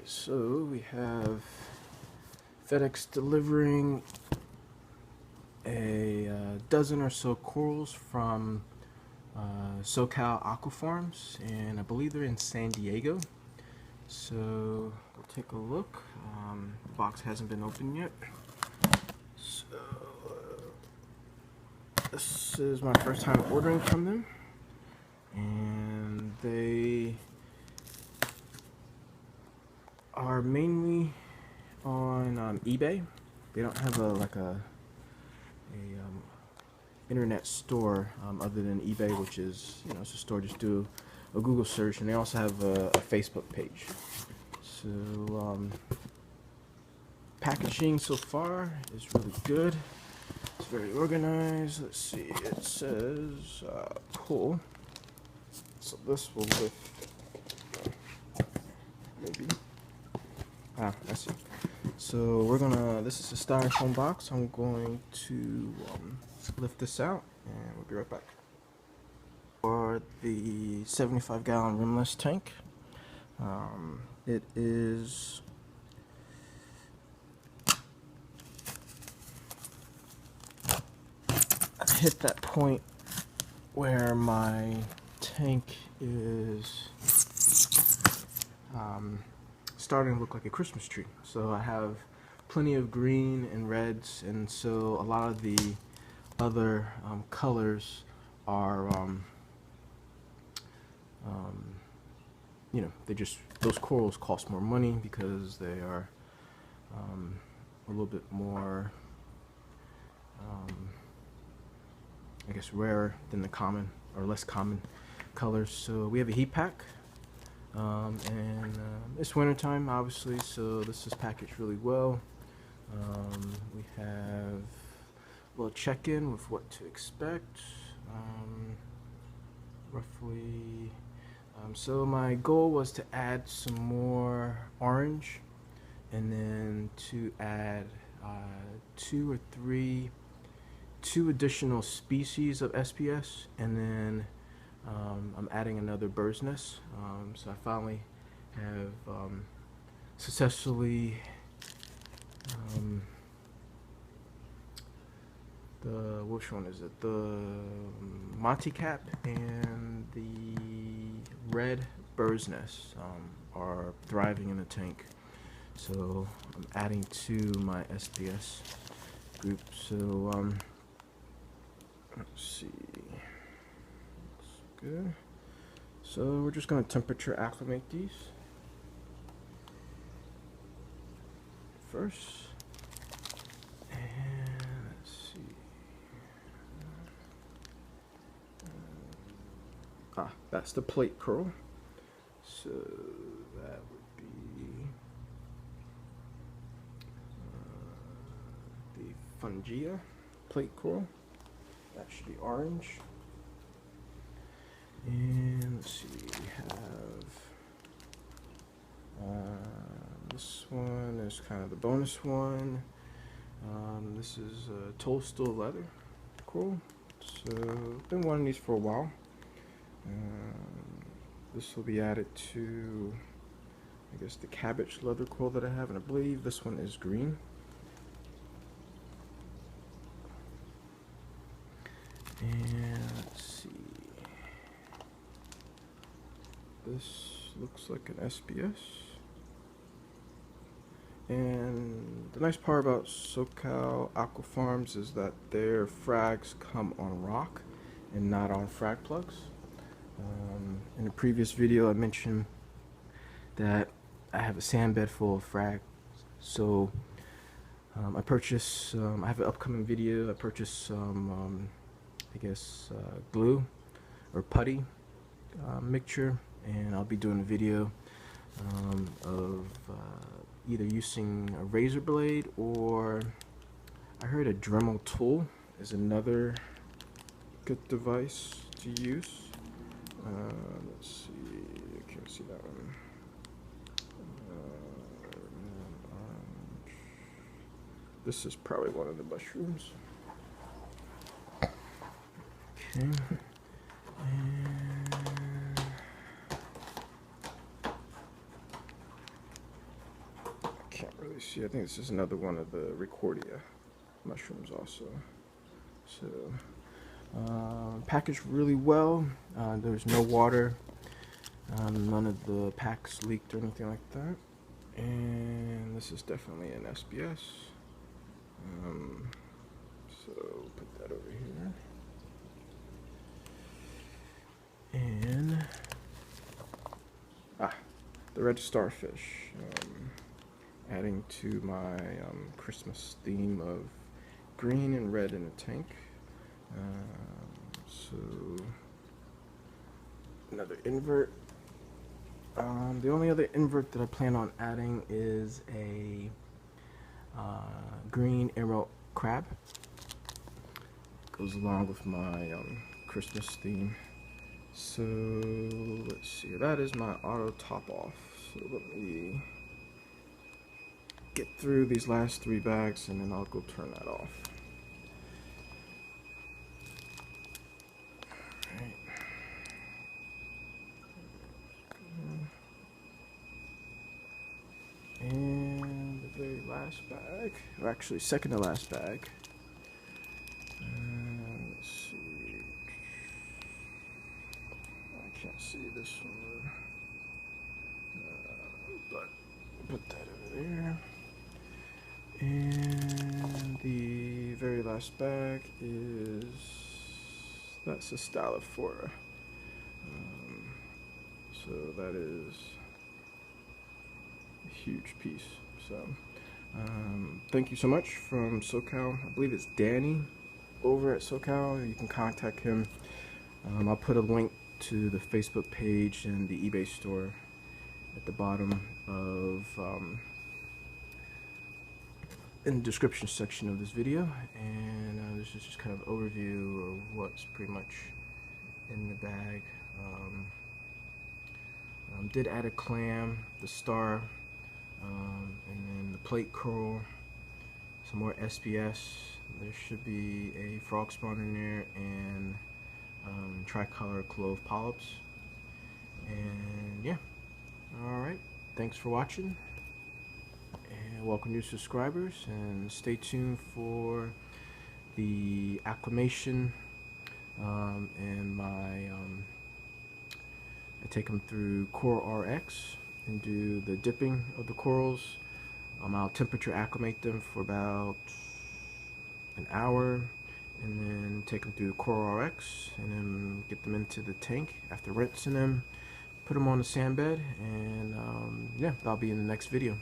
So we have FedEx delivering a dozen or so corals from SoCal AquaFarms, and I believe they're in San Diego. So we'll take a look. The box hasn't been opened yet. So this is my first time ordering from them, and they are mainly on eBay. They don't have a internet store other than eBay, which is, it's a store. Just do a Google search, and they also have a Facebook page. So packaging so far is really good. It's very organized. Let's see, it says pull. So this will lift, maybe. I see. So we're gonna, this is a styrofoam box. I'm going to lift this out, and we'll be right back. For the 75-gallon rimless tank, it is I've hit that point where my tank is starting to look like a Christmas tree. So I have plenty of green and reds, and so a lot of the other colors are they just, those corals cost more money because they are a little bit more I guess rarer than the common or less common colors. So we have a heat pack, and it's wintertime obviously, so this is packaged really well. We have a little check-in with what to expect, roughly. So my goal was to add some more orange, and then to add two additional species of SPS, and then I'm adding another bird's nest. So I finally have successfully which one is it? The Monty Cap and the red bird's nest are thriving in the tank. So I'm adding to my SPS group. So let's see. That's good. So we're just going to temperature acclimate these first. That's the plate coral. So that would be the Fungia plate coral. That should be orange. And let's see, we have this one is kind of the bonus one. This is toadstool leather coral. So I've been wanting these for a while. This will be added to, I guess, the cabbage leather coral that I have, and I believe this one is green. And let's see, this looks like an SPS. And the nice part about SoCal AquaFarms is that their frags come on rock and not on frag plugs. In a previous video I mentioned that I have a sand bed full of frags, so I purchased, I have an upcoming video, I purchased some I guess glue or putty mixture, and I'll be doing a video of either using a razor blade, or I heard a Dremel tool is another good device to use. Let's see, I can't see that one. This is probably one of the mushrooms. Okay. And see, I think this is another one of the Recordia mushrooms also. So, packaged really well. There's no water. None of the packs leaked or anything like that. And this is definitely an SBS. So put that over here. And the red starfish. Adding to my Christmas theme of green and red in a tank. So another invert. The only other invert that I plan on adding is a green emerald crab. Goes along with my Christmas theme. So let's see, that is my auto top off. So let me get through these last 3 bags and then I'll go turn that off. And the very last bag, or actually second to last bag. Let's see. I can't see this one, but put that over there. And the very last bag is, that's a Styliflora. So that is a huge piece. So thank you so much from SoCal. I believe it's Danny over at SoCal. You can contact him. I'll put a link to the Facebook page and the eBay store at the bottom of in the description section of this video, and this is just kind of overview of what's pretty much in the bag. Did add a clam, the star, and then the plate coral, some more SBS. There should be a frog spawn in there, and tricolor clove polyps. And yeah, alright, thanks for watching, and welcome new subscribers, and stay tuned for the acclimation and my I take them through Coral RX and do the dipping of the corals. I'll temperature acclimate them for about an hour, and then take them through the Coral RX, and then get them into the tank after rinsing them, put them on the sand bed, and yeah, that'll be in the next video.